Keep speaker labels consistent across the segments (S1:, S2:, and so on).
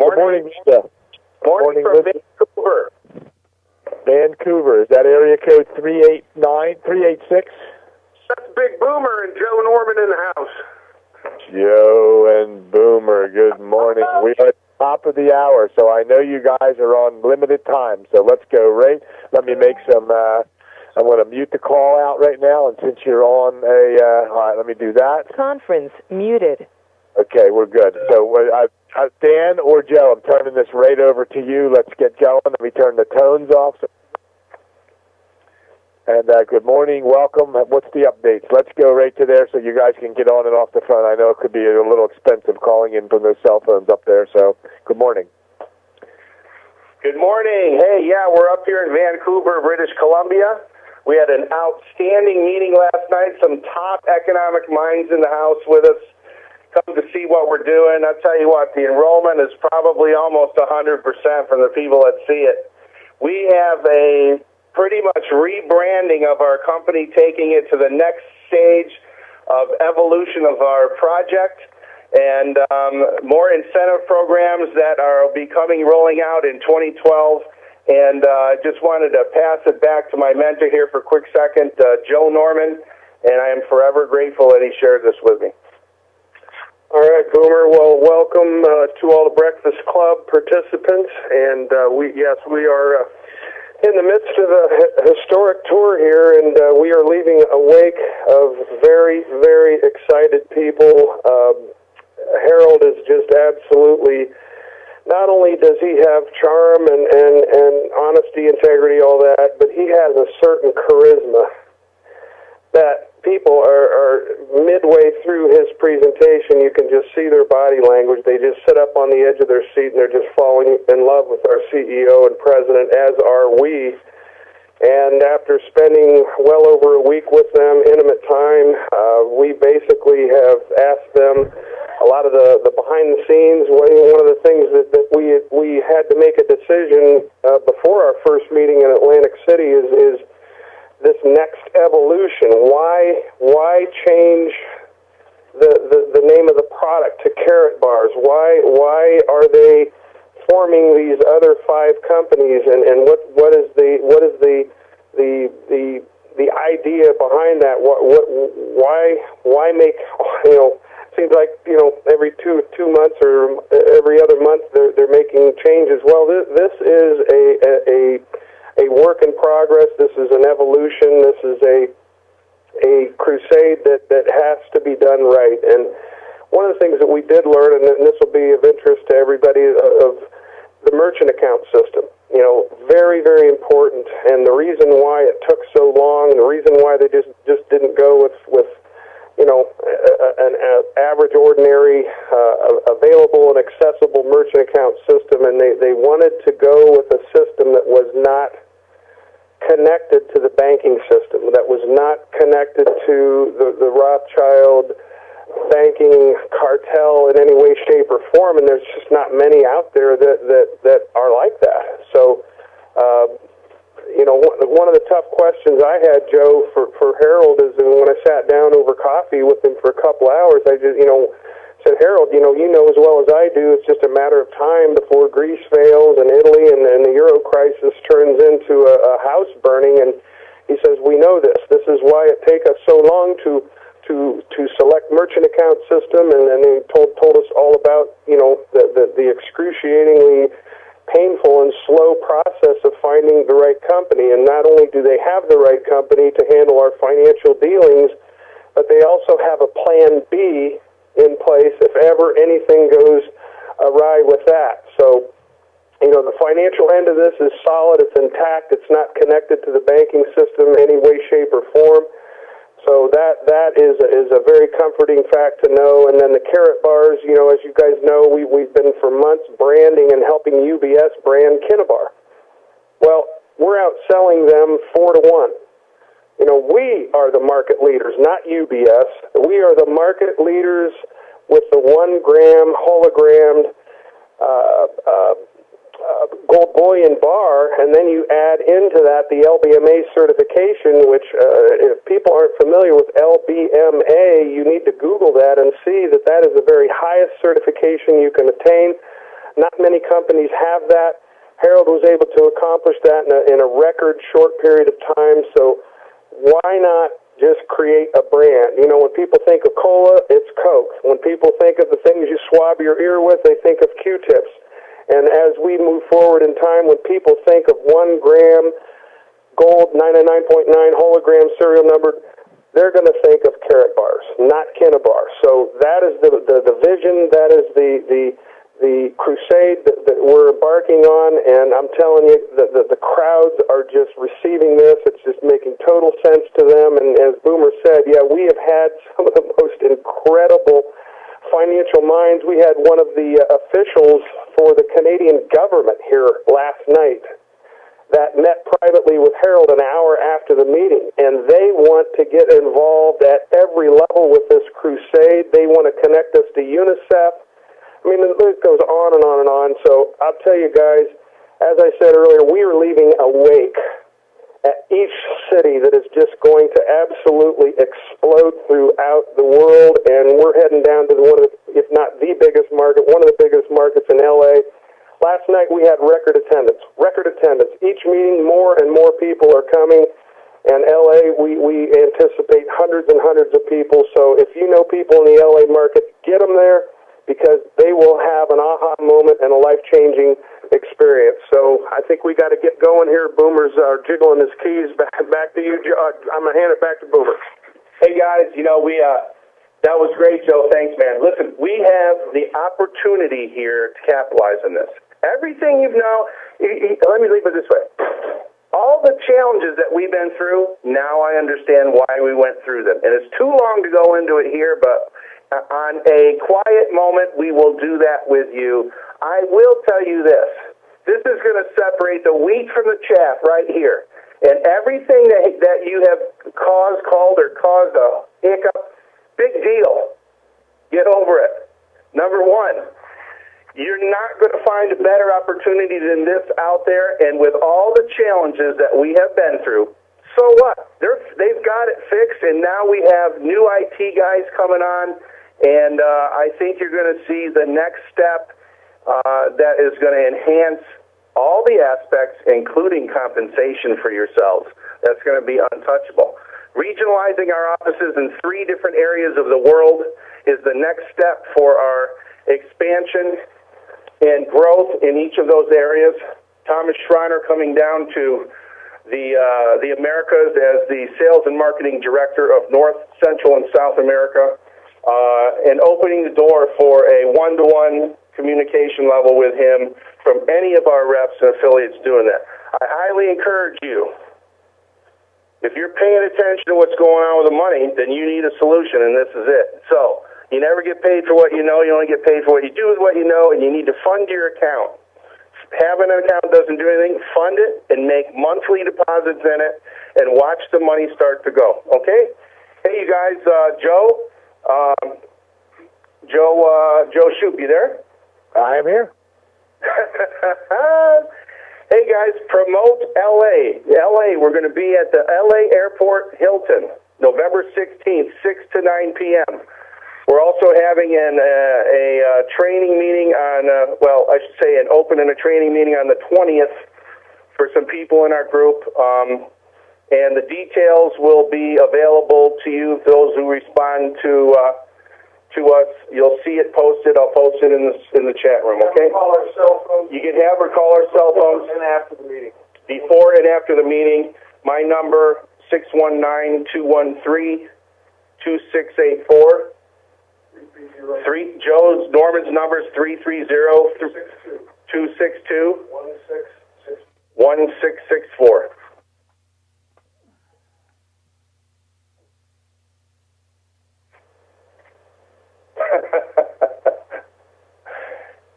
S1: Good morning, Mr.
S2: Morning from Vancouver.
S1: Vancouver. Is that area code 386?
S2: That's Big Boomer and Joe Norman in the house.
S1: Joe and Boomer, good morning. We are at the top of the hour, so I know you guys are on limited time. So let's go, Ray. Let me make some, I'm going to mute the call out right now, and since you're on all right, let me do that.
S3: Conference muted.
S1: Okay, we're good. So Dan or Joe, I'm turning this right over to you. Let's get going. Let me turn the tones off. And good morning, welcome. What's the updates? Let's go right to there so you guys can get on and off the phone. I know it could be a little expensive calling in from those cell phones up there, so good morning.
S2: Good morning. Hey, yeah, we're up here in Vancouver, British Columbia. We had an outstanding meeting last night, some top economic minds in the house with us. Come to see what we're doing. I'll tell you what, the enrollment is probably almost 100% from the people that see it. We have a pretty much rebranding of our company, taking it to the next stage of evolution of our project, and more incentive programs that are rolling out in 2012. And I just wanted to pass it back to my mentor here for a quick second, Joe Norman, and I am forever grateful that he shared this with me.
S4: All right, Boomer. Well, welcome to all the Breakfast Club participants, and we are in the midst of a historic tour here, and we are leaving a wake of very, very excited people. Harold is just absolutely, not only does he have charm and honesty, integrity, all that, but he has a certain charisma that people are midway through his presentation, you can just see their body language. They just sit up on the edge of their seat and they're just falling in love with our CEO and president, as are we. And after spending well over a week with them, intimate time, we basically have asked them a lot of the behind the scenes. One of the things that we had to make a decision before our first meeting in Atlantic City is this next evolution. Why change the name of the product to Carrot Bars? Why are they forming these other 5 companies? And what is the idea behind that? Why make, seems like every two months or every other month they're making changes. Well, this is a work in progress. This is an evolution. This is a crusade that has to be done right. And one of the things that we did learn, and this will be of interest to everybody, of the merchant account system. Very, very important. And the reason why it took so long, the reason why they just didn't go with an average, ordinary, available and accessible merchant account system, and they wanted to go with a system that was not connected to the banking system, that was not connected to the Rothschild banking cartel in any way, shape, or form, and there's just not many out there that are like that. So, one of the tough questions I had, Joe, for Harold is, when I sat down over coffee with him for a couple hours, I just, said, Harold, you know as well as I do, it's just a matter of time before Greece fails and Italy and the Euro crisis turns into a house burning. And he says, we know this. This is why it take us so long to select merchant account system. And then he told us all about, the excruciatingly painful and slow process of finding the right company. And not only do they have the right company to handle our financial dealings, but they also have a plan B in place if ever anything goes awry with that. So, the financial end of this is solid, it's intact, it's not connected to the banking system in any way, shape, or form. So that is a very comforting fact to know. And then the Carrot Bars, as you guys know, we've been for months branding and helping UBS brand Kinnabar. Well, we're outselling them 4-1. We are the market leaders, not UBS. We are the market leaders with the 1 gram hologrammed gold bullion bar, and then you add into that the LBMA certification, which if people aren't familiar with LBMA, you need to Google that and see that is the very highest certification you can attain. Not many companies have that. Harold was able to accomplish that in a record short period of time, so why not just create a brand? You know, when people think of cola, it's Coke. When people think of the things you swab your ear with, they think of Q-tips. And as we move forward in time, when people think of 1 gram gold 99.9 hologram serial number, they're going to think of carrot bars, not Kinnabar. So that is the vision, that is the crusade that we're embarking on, and I'm telling you, the crowds are just receiving this. It's just making total sense to them, and as Boomer said, yeah, we have had some of the most incredible financial minds. We had one of the officials for the Canadian government here last night that met privately with Harold an hour after the meeting, and they want to get involved at every level with this crusade. They want to connect us to UNICEF. I mean, the list goes on and on and on. So I'll tell you guys, as I said earlier, we are leaving a wake at each city that is just going to absolutely explode throughout the world, and we're heading down to one of the, if not the biggest market, one of the biggest markets in L.A. Last night we had record attendance. Each meeting, more and more people are coming, and L.A., we anticipate hundreds and hundreds of people. So if you know people in the L.A. market, get them there, because they will have an aha moment and a life-changing experience. So I think we got to get going here. Boomer's jiggling his keys. Back to you, I'm going to hand it back to Boomer.
S2: Hey, guys, you know, that was great, Joe. Thanks, man. Listen, we have the opportunity here to capitalize on this. Everything you've known, let me leave it this way. All the challenges that we've been through, now I understand why we went through them. And it's too long to go into it here, but on a quiet moment, we will do that with you. I will tell you this. This is going to separate the wheat from the chaff right here. And everything that you have caused a hiccup, big deal. Get over it. Number one, you're not going to find a better opportunity than this out there. And with all the challenges that we have been through, so what? They've got it fixed, and now we have new IT guys coming on. And I think you're going to see the next step that is going to enhance all the aspects, including compensation for yourselves. That's going to be untouchable. Regionalizing our offices in 3 different areas of the world is the next step for our expansion and growth in each of those areas. Thomas Schreiner coming down to the Americas as the Sales and Marketing Director of North, Central, and South America, and opening the door for a one-to-one communication level with him from any of our reps and affiliates doing that. I highly encourage you, if you're paying attention to what's going on with the money, then you need a solution, and this is it. So, you never get paid for what you know, you only get paid for what you do with what you know, and you need to fund your account. Having an account doesn't do anything. Fund it and make monthly deposits in it and watch the money start to go, okay? Hey, you guys, Joe Shoup, you there?
S1: I am here.
S2: Hey, guys, promote L.A. L.A., we're going to be at the L.A. Airport Hilton, November 16th, 6 to 9 p.m. We're also having a training meeting on, I should say an open and a training meeting on the 20th for some people in our group. And the details will be available to you, those who respond to us. You'll see it posted. I'll post it in the chat room, okay?
S4: Call our cell phones.
S2: You can have or call our cell phones.
S4: And after the meeting.
S2: Before and after the meeting. My number, 619-213-2684. Norman's number is 330-262-1664.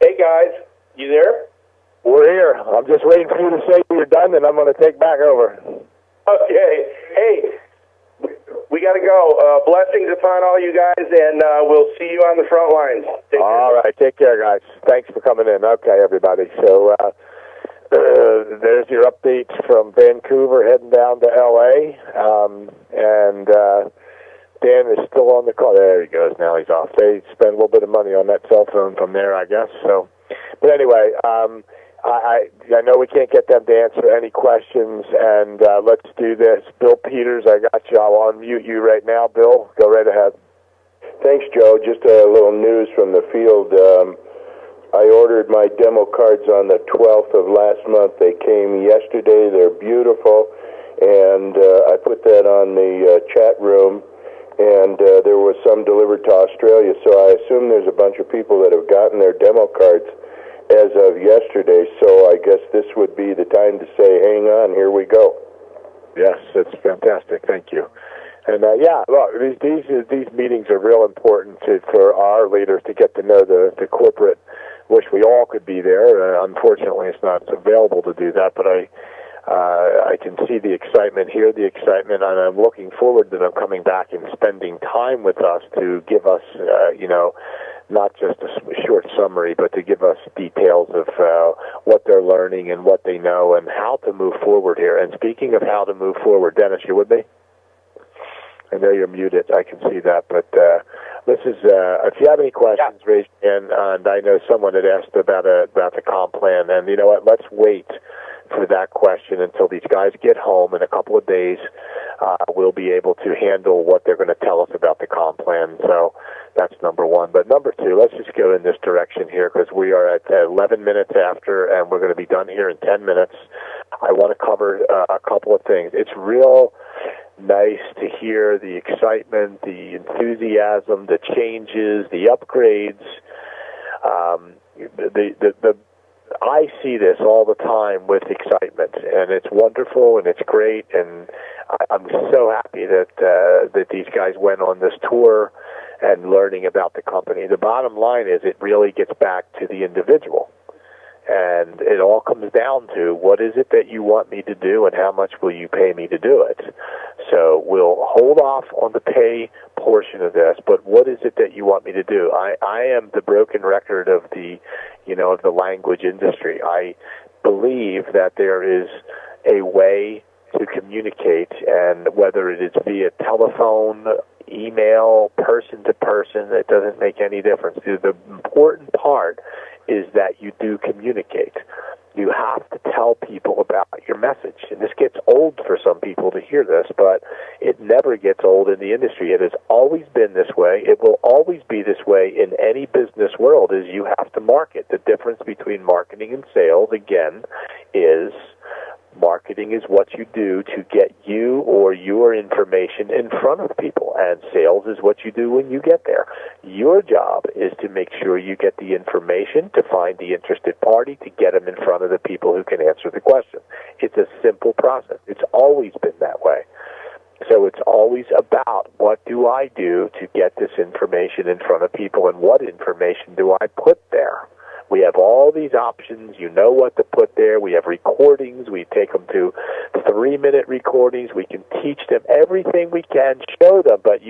S2: Hey guys, you there?
S1: We're here. I'm just waiting for you to say you're done, and I'm going to take back over.
S2: Okay. Hey, we got to go. Blessings upon all you guys, and we'll see you on the front lines.
S1: All right. Take care, guys. Thanks for coming in. Okay, everybody. So there's your updates from Vancouver heading down to L.A. And Dan is still on the call. There he goes. Now he's off. They spend a little bit of money on that cell phone from there, I guess. So But anyway, I know we can't get them to answer any questions, and let's do this. Bill Peters, I got you. I'll unmute you right now. Bill, go right ahead.
S3: Thanks, Joe. Just a little news from the field. I ordered my demo cards on the 12th of last month. They came yesterday. They're beautiful, and I put that on the chat room, and there was some delivered to Australia, so I assume there's a bunch of people that have gotten their demo cards as of yesterday, so I guess this would be the time to say, hang on, here we go.
S1: Yes, it's fantastic. Thank you. And yeah, look, these meetings are real important for our leaders to get to know the corporate. Wish we all could be there. Unfortunately, it's not available to do that, but I can see the excitement, hear the excitement, and I'm looking forward to them coming back and spending time with us to give us, not just a short summary, but to give us details of what they're learning and what they know and how to move forward here. And speaking of how to move forward, Dennis, you with me? I know you're muted. I can see that, but this is. If you have any questions, raise your hand. And I know someone had asked about the comp plan, and you know what? Let's wait for that question until these guys get home in a couple of days. We'll be able to handle what they're going to tell us about the comp plan. So that's number one. But number two, let's just go in this direction here because we are at 11 minutes after, and we're going to be done here in 10 minutes. I want to cover a couple of things. It's real nice to hear the excitement, the enthusiasm, the changes, the upgrades. I see this all the time with excitement, and it's wonderful and it's great, and I'm so happy that these guys went on this tour and learning about the company. The bottom line is it really gets back to the individual. And it all comes down to what is it that you want me to do and how much will you pay me to do it. So we'll hold off on the pay portion of this, but what is it that you want me to do? I am the broken record of the language industry. I believe that there is a way to communicate, and whether it is via telephone, email, person to person, it doesn't make any difference. The important part is that you do communicate. You have to tell people about your message. And this gets old for some people to hear this, but it never gets old in the industry. It has always been this way. It will always be this way in any business world, is you have to market. The difference between marketing and sales, again, is marketing is what you do to get you or your information in front of people, and sales is what you do when you get there. Your job is to make sure you get the information, to find the interested party, to get them in front of the people who can answer the question. It's a simple process. It's always been that way. So it's always about what do I do to get this information in front of people, and what information do I put there? We have all these options. You know what to put there. We have recordings. We take them to 3-minute recordings. We can teach them everything we can, show them. But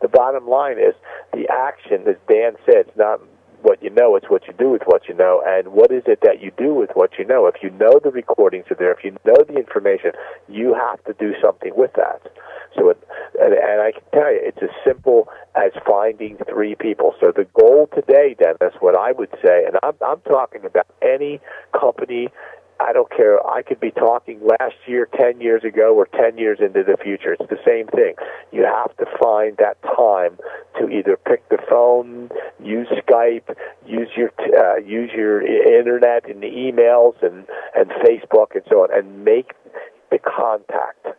S1: the bottom line is the action, as Dan said, it's not what you know, it's what you do with what you know. And what is it that you do with what you know? If you know the recordings are there, if you know the information, you have to do something with that. So, and I can tell you, it's as simple as finding 3 people. So the goal today, Dennis, what I would say, and I'm talking about any company, I don't care, I could be talking last year, 10 years ago, or 10 years into the future. It's the same thing. You have to find that time to either pick the phone, use Skype, use your internet and the emails and Facebook and so on, and make the contact.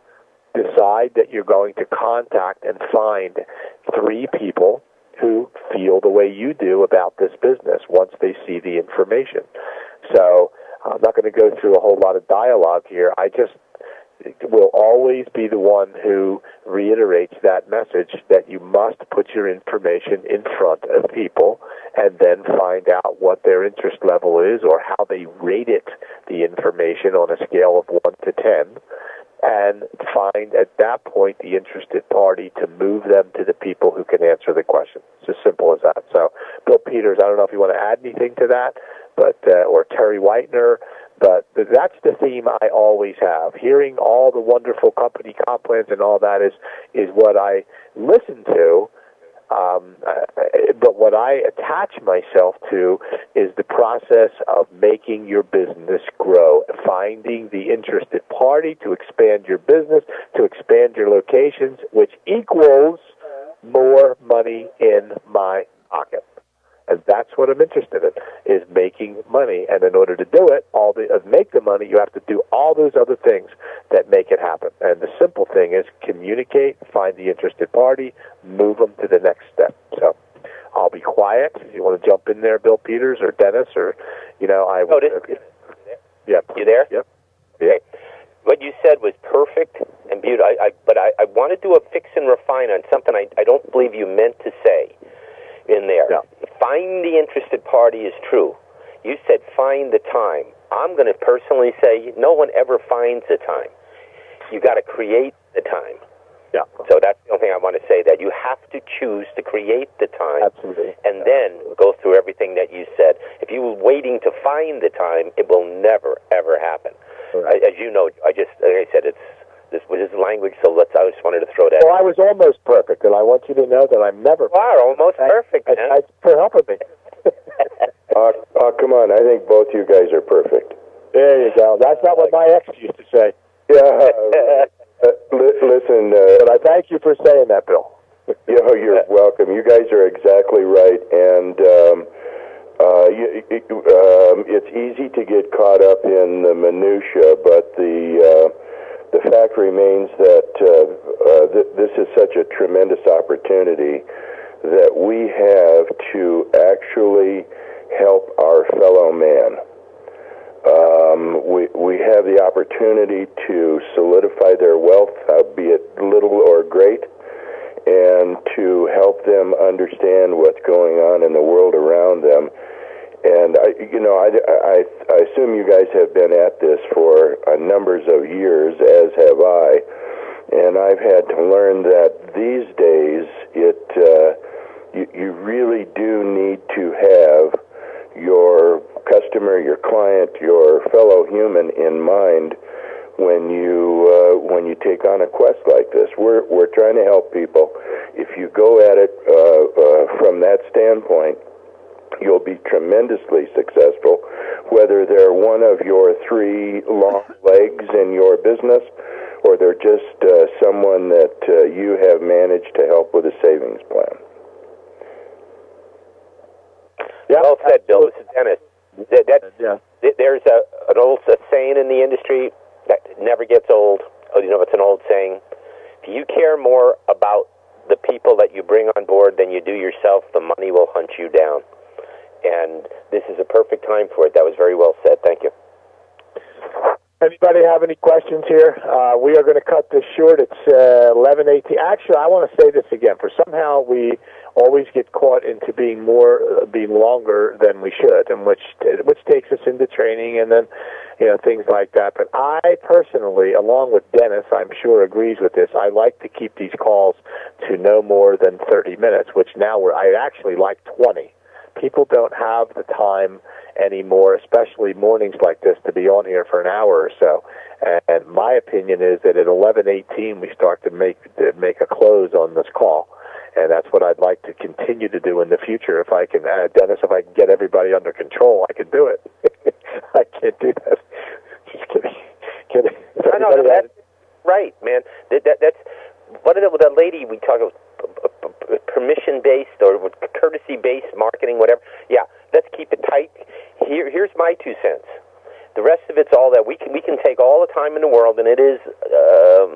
S1: Decide that you're going to contact and find 3 people who feel the way you do about this business once they see the information. So I'm not going to go through a whole lot of dialogue here. I just will always be the one who reiterates that message that you must put your information in front of people and then find out what their interest level is or how they rate it, the information on a scale of 1 to 10. And find at that point the interested party to move them to the people who can answer the question. It's as simple as that. So, Bill Peters, I don't know if you want to add anything to that, but or Terry Whitener, but that's the theme I always have. Hearing all the wonderful company comp plans and all that is what I listen to. But what I attach myself to is the process of making your business grow, finding the interested party to expand your business, to expand your locations, which equals more money in my pocket. And that's what I'm interested in, is making money. And in order to do it, make the money, you have to do all those other things that make it happen. And the simple thing is communicate, find the interested party, move them to the next step. So I'll be quiet. If you want to jump in there, Bill Peters or Dennis, or, I would. Yeah.
S5: You there?
S1: Yep.
S5: Okay. What you said was perfect and beautiful. But I want to do a fix and refine on something I don't believe you meant to say in there.
S1: Yeah.
S5: Find the interested party is true. You said find the time. I'm going to personally say no one ever finds the time. You got to create the time.
S1: Yeah.
S5: So that's the only thing I want to say, that you have to choose to create the time.
S1: Absolutely.
S5: And then go through everything that you said. If you were waiting to find the time, it will never, ever happen.
S1: Right.
S5: As you know, like I said, this was his language, so I just wanted to throw that.
S1: Well, I was almost perfect, and I want you to know that I'm never.
S5: You are almost perfect, man.
S1: Thanks for helping me.
S3: Come on, I think both you guys are perfect.
S1: There you go. That's not what my ex used to say.
S3: Yeah. Listen,
S1: but I thank you for saying that, Bill.
S3: You're welcome. You guys are exactly right, and it's easy to get caught up in the minutia, but the fact remains that this is such a tremendous opportunity that we have to actually help our fellow man. We have the opportunity to solidify their wealth, be it little or great, and to help them understand what's going on in the world around them. And I assume you guys have been at this for numbers of years, as have I. And I've had to learn that these days, you really do need to have your customer, your client, your fellow human in mind when you take on a quest like this. We're trying to help people. If you go at it from that standpoint, you'll be tremendously successful, whether they're one of your three long legs in your business or they're just someone that you have managed to help with a savings plan.
S5: Yeah, well said, Bill. This is Dennis. There's an old saying in the industry that never gets old. It's an old saying. If you care more about the people that you bring on board than you do yourself, the money will hunt you down. And this is a perfect time for it. That was very well said. Thank you.
S1: Anybody have any questions here? We are going to cut this short. It's 11:18. Actually, I want to say this again. For somehow we always get caught into being longer than we should, and which takes us into training and then things like that. But I personally, along with Dennis, I'm sure agrees with this. I like to keep these calls to no more than 30 minutes, which now I actually like 20. People don't have the time anymore, especially mornings like this, to be on here for an hour or so. And my opinion is that at 11:18 we start to make a close on this call, and that's what I'd like to continue to do in the future. If I can, Dennis, if I can get everybody under control, I can do it. I can't do that. Just kidding.
S5: No, that's right, man. That's what that lady we talk about. Permission-based or courtesy-based marketing, whatever. Yeah, let's keep it tight. Here's my 2 cents. The rest of it's all that we can take all the time in the world, and it is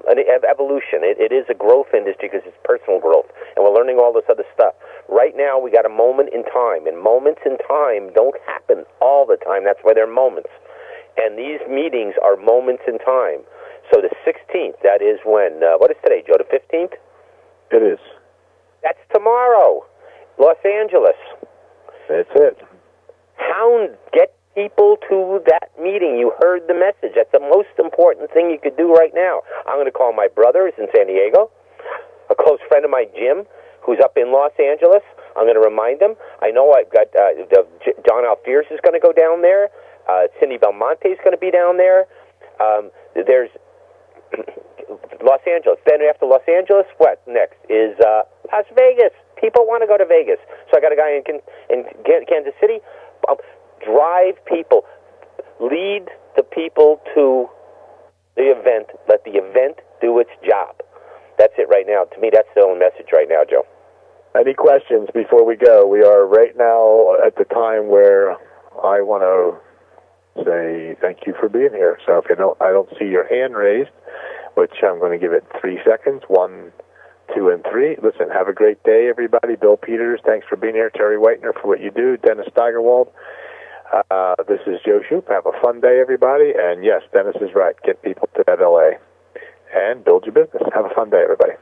S5: an evolution. It is a growth industry because it's personal growth, and we're learning all this other stuff. Right now, we got a moment in time, and moments in time don't happen all the time. That's why they're moments. And these meetings are moments in time. So the 16th, that is when, what is today, Joe, the 15th?
S1: It is.
S5: That's tomorrow. Los Angeles.
S1: That's it.
S5: Get people to that meeting. You heard the message. That's the most important thing you could do right now. I'm going to call my brother, who's in San Diego, a close friend of mine, Jim, who's up in Los Angeles. I'm going to remind him. I know I've got John Alfiers is going to go down there. Cindy Belmonte is going to be down there. There's Los Angeles. Then after Los Angeles, what next is Las Vegas. People want to go to Vegas. So I got a guy in Kansas City. Drive people. Lead the people to the event. Let the event do its job. That's it right now. To me, that's the only message right now, Joe.
S1: Any questions before we go? We are right now at the time where I want to say thank you for being here. So if I don't see your hand raised, which I'm going to give it 3 seconds. 1, 2, and 3. Listen, have a great day, everybody. Bill Peters, thanks for being here. Terry Whitener for what you do. Dennis Steigerwald. This is Joe Shoup. Have a fun day, everybody. And yes, Dennis is right. Get people to that LA and build your business. Have a fun day, everybody.